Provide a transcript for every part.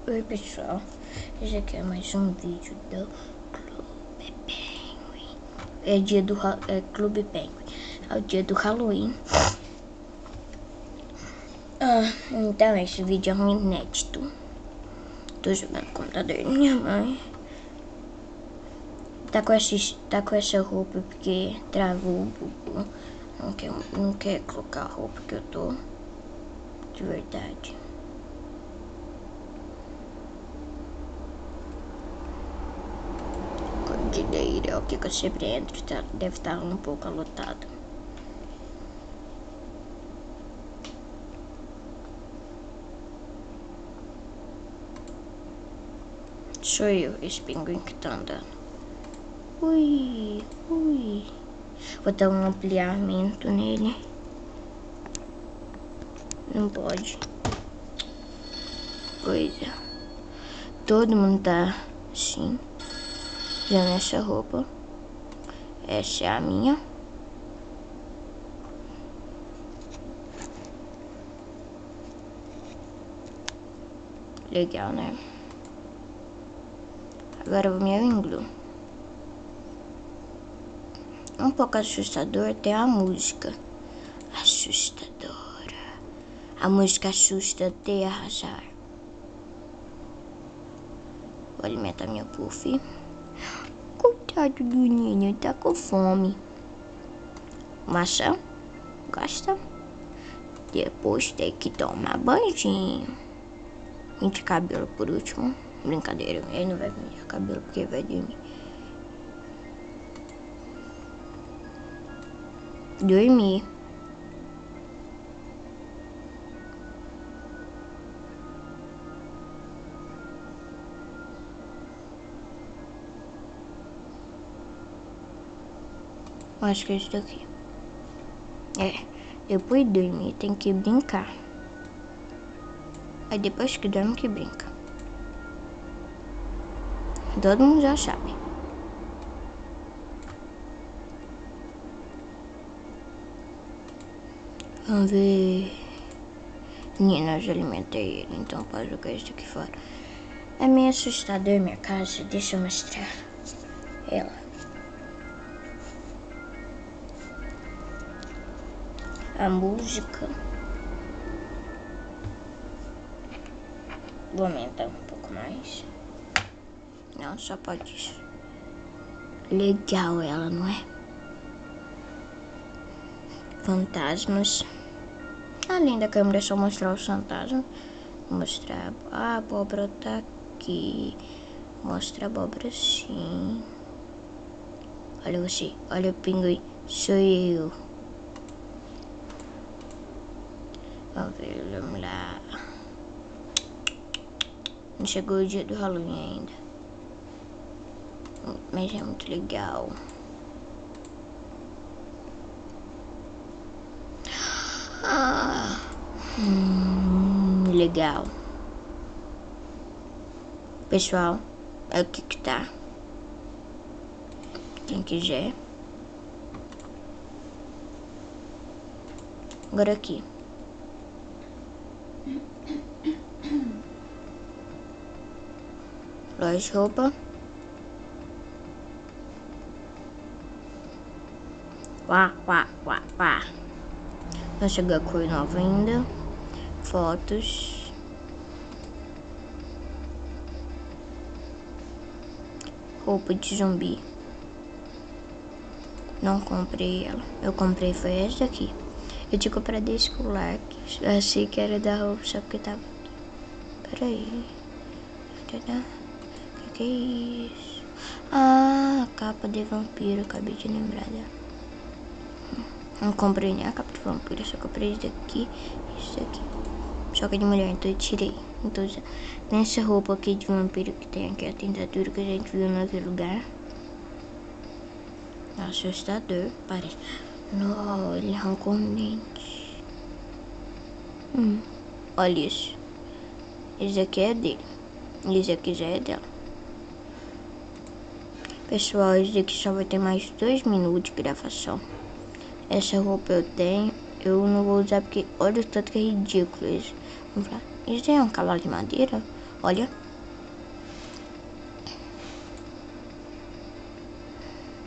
Oi pessoal, esse aqui é mais um vídeo do Clube Penguin. É dia do Clube Penguin, é o dia do Halloween. Então esse vídeo é um inédito. Tô jogando no computador da minha mãe. Tá com essa roupa porque travou o Google. Não quer colocar a roupa que eu tô de verdade. Cordilheira, o que eu sempre entro, deve estar um pouco lotado. Sou eu, esse pinguim que tá andando. Ui. Vou dar um ampliamento nele. Não pode. Coisa. Todo mundo tá assim, usando essa roupa. Essa é a minha. Legal, né? Agora o meu inglês. Um pouco assustador tem a música. Assustadora. A música assusta até arrasar. Vou alimentar minha puff. Coitado do ninho, tá com fome. Maçã? Gosta? Depois tem que tomar banhozinho. Pintar cabelo por último. Brincadeira, ele não vai pintar cabelo porque vai dormir. Dormir. Acho que é isso daqui. Depois de dormir tem que brincar. Aí depois que dorme que brinca. Todo mundo já sabe. Vamos ver. Menina, eu já alimentei ele, então pode jogar isso aqui fora. É meio assustador minha casa, deixa eu mostrar ela. A música. Vou aumentar um pouco mais. Não, só pode isso. Legal ela, não é? Fantasmas. Além da câmera é só mostrar os fantasmas. Vou mostrar a abóbora tá aqui. Mostra a abóbora sim. Olha você, olha o pinguim. Sou eu. Vamos lá. Não chegou o dia do Halloween ainda. Mas é muito legal. Legal. Pessoal, é o que tá. Quem quiser. Agora aqui. Loja de roupa. Quá. Não chegou a cor nova ainda. Fotos. Roupa de zumbi. Não comprei ela. Eu comprei foi essa aqui. Eu tinha comprado esse colar. Achei que era da roupa, só que tava aqui. Peraí. O que é isso? Ah, capa de vampiro. Acabei de lembrar dela. Não comprei nem a capa de vampiro, só comprei isso daqui e isso daqui. Só que é de mulher, então eu tirei. Então, nessa roupa aqui de vampiro que tem aqui, a tentatura que a gente viu naquele lugar. Assustador, parece. Não, ele arrancou um dente. Olha isso. Esse aqui é dele. Esse aqui já é dela. Pessoal, esse aqui só vai ter mais 2 minutos de gravação. Essa roupa eu tenho. Eu não vou usar porque olha o tanto que é ridículo isso. Vamos lá. Isso é um cavalo de madeira? Olha.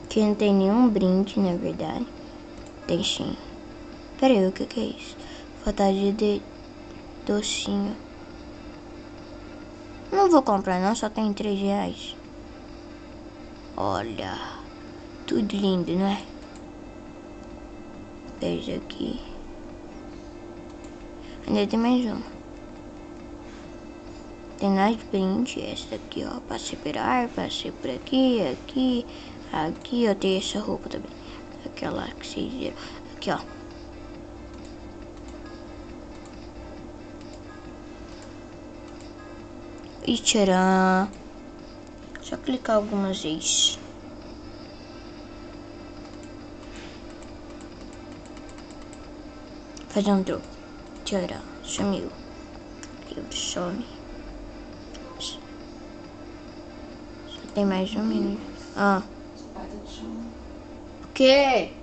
Aqui não tem nenhum brinde, na verdade. Tem sim. Pera aí, o que é isso? Fantasia de docinho. Não vou comprar não, só tem R$3. Olha. Tudo lindo, não é? Veja aqui. Ainda tem mais uma. Tem mais brinde. Essa daqui, ó. Passei por ar, passei por aqui, aqui. Aqui, ó. Tem essa roupa também. Aquela que vocês viram. Aqui, ó. E tcharam. Só clicar algumas vezes. Fazer um troco. Tcharam. Sumiu. Livro some. Só tem mais um minuto. Ah. O quê?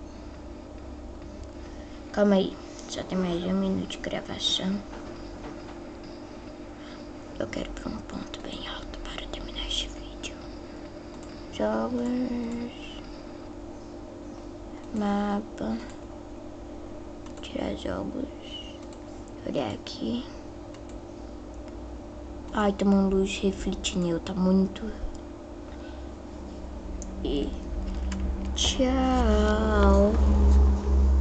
Calma aí. Só tem mais um minuto de gravação. Eu quero para um ponto bem alto para terminar este vídeo. Jogos. Mapa. Tirar jogos. Olhar aqui. Ai, tá uma luz refletindo. Tá muito. E tchau.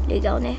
Legal, né?